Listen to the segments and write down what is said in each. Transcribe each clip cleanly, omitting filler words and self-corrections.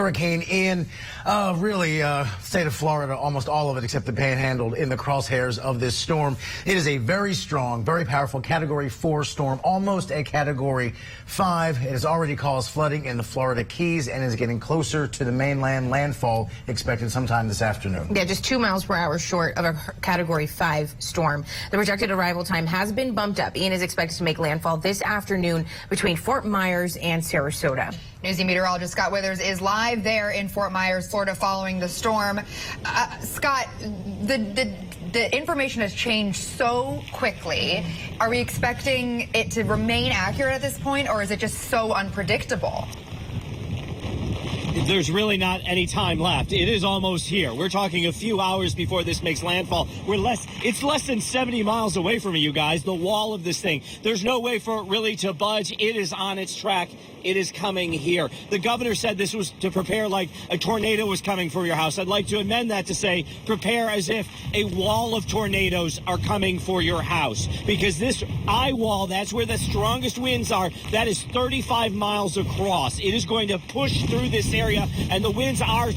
Hurricane Ian, state of Florida, almost all of it except the Panhandle, in the crosshairs of this storm. It is a very strong, very powerful Category 4 storm, almost a Category 5. It has already caused flooding in the Florida Keys and is getting closer to the mainland. Landfall expected sometime this afternoon. Yeah, just 2 miles per hour short of a Category 5 storm. The projected arrival time has been bumped up. Ian is expected to make landfall this afternoon between Fort Myers and Sarasota. Newsy meteorologist Scott Withers is live there in Fort Myers, Florida, following the storm. Scott, the information has changed so quickly. Are we expecting it to remain accurate at this point, or is it just so unpredictable? There's really not any time left. It is almost here. We're talking a few hours before this makes landfall. It's less than 70 miles away from you guys, the wall of this thing. There's no way for it really to budge. It is on its track. It is coming here. The governor said this was to prepare like a tornado was coming for your house. I'd like to amend that to say prepare as if a wall of tornadoes are coming for your house, because this eye wall, that's where the strongest winds are. That is 35 miles across. It is going to push through this area, and the winds are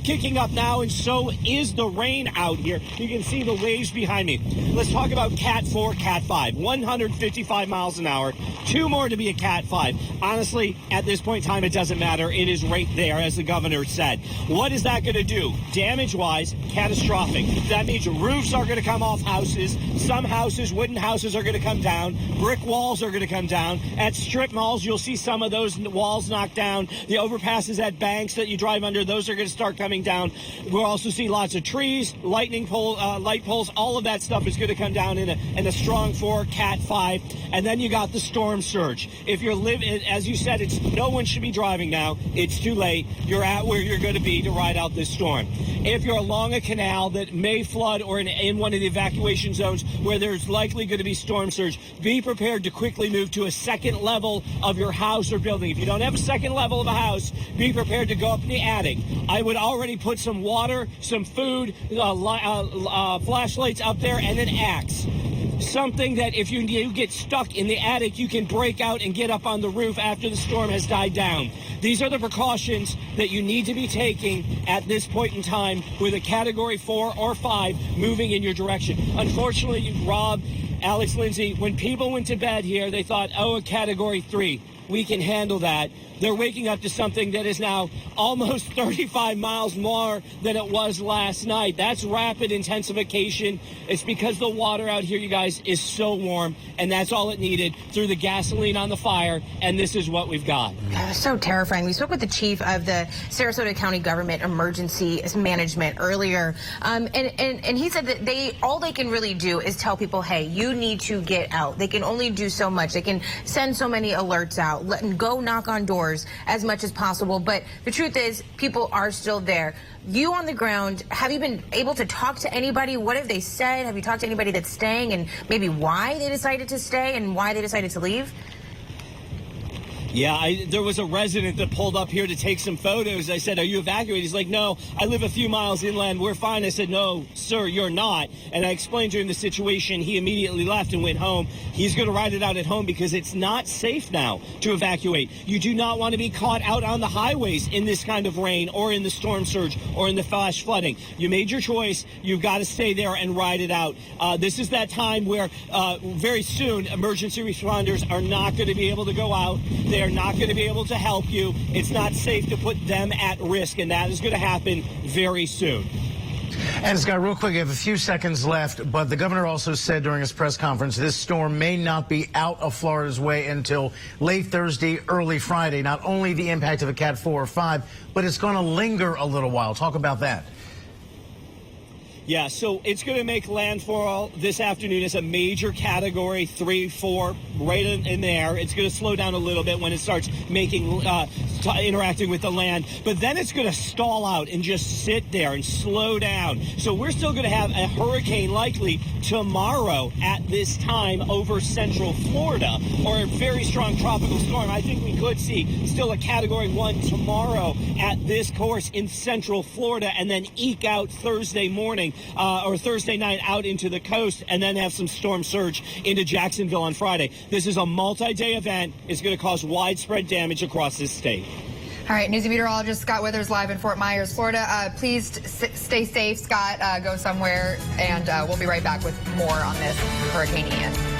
kicking up now, and so is the rain out here. You can see the waves behind me. Let's talk about Cat 4, Cat 5. 155 miles an hour. 2 more to be a Cat 5. Honestly, at this point in time, it doesn't matter. It is right there, as the governor said. What is that going to do? Damage-wise, catastrophic. That means roofs are going to come off houses. Some houses, wooden houses, are going to come down. Brick walls are going to come down. At strip malls, you'll see some of those walls knocked down. The overpasses at banks that you drive under, those are going to start coming down. We'll also see lots of trees, light poles. All of that stuff is going to come down in a strong 4, Cat 5. And then you got the storm surge. If you're living, as you said, no one should be driving now. It's too late. You're at where you're going to be to ride out this storm. If you're along a canal that may flood, or in one of the evacuation zones where there's likely going to be storm surge, be prepared to quickly move to a second level of your house or building. If you don't have a second level of a house, be prepared to go up in the attic. I would already put some water, some food, flashlights up there, and an axe. Something that if you get stuck in the attic, you can break out and get up on the roof after the storm has died down. These are the precautions that you need to be taking at this point in time with a Category 4 or 5 moving in your direction. Unfortunately, Rob, Alex, Lindsay, when people went to bed here, they thought, oh, a Category 3. We can handle that. They're waking up to something that is now almost 35 miles more than it was last night. That's rapid intensification. It's because the water out here, you guys, is so warm, and that's all it needed. Threw the gasoline on the fire, and this is what we've got. God, so terrifying. We spoke with the chief of the Sarasota County Government Emergency Management earlier, and he said that all they can really do is tell people, hey, you need to get out. They can only do so much. They can send so many alerts out, go knock on doors as much as possible, but the truth is people are still there. You on the ground, have you been able to talk to anybody? What have they said? Have you talked to anybody that's staying, and maybe why they decided to stay and why they decided to leave? Yeah, there was a resident that pulled up here to take some photos. I said, are you evacuated? He's like, no, I live a few miles inland. We're fine. I said, no, sir, you're not. And I explained to him the situation. He immediately left and went home. He's going to ride it out at home because it's not safe now to evacuate. You do not want to be caught out on the highways in this kind of rain or in the storm surge or in the flash flooding. You made your choice. You've got to stay there and ride it out. This is that time where very soon emergency responders are not going to be able to go out. They're not going to be able to help you. It's not safe to put them at risk, and that is going to happen very soon. And Scott, real quick, you have a few seconds left, but the governor also said during his press conference this storm may not be out of Florida's way until late Thursday, early Friday. Not only the impact of a Cat 4 or 5, but it's going to linger a little while. Talk about that. Yeah, so it's going to make landfall this afternoon as a major Category 3, 4, right in there. It's going to slow down a little bit when it starts making interacting with the land, but then it's going to stall out and just sit there and slow down. So we're still going to have a hurricane likely tomorrow at this time over central Florida, or a very strong tropical storm. I think we could see still a Category 1 tomorrow at this course in central Florida, and then eke out Thursday morning or Thursday night out into the coast, and then have some storm surge into Jacksonville on Friday. This is a multi-day event. It's going to cause widespread damage across this state. All right, Newsy meteorologist Scott Withers live in Fort Myers, Florida. Please stay safe, Scott. Go somewhere, and we'll be right back with more on this Hurricane Ian.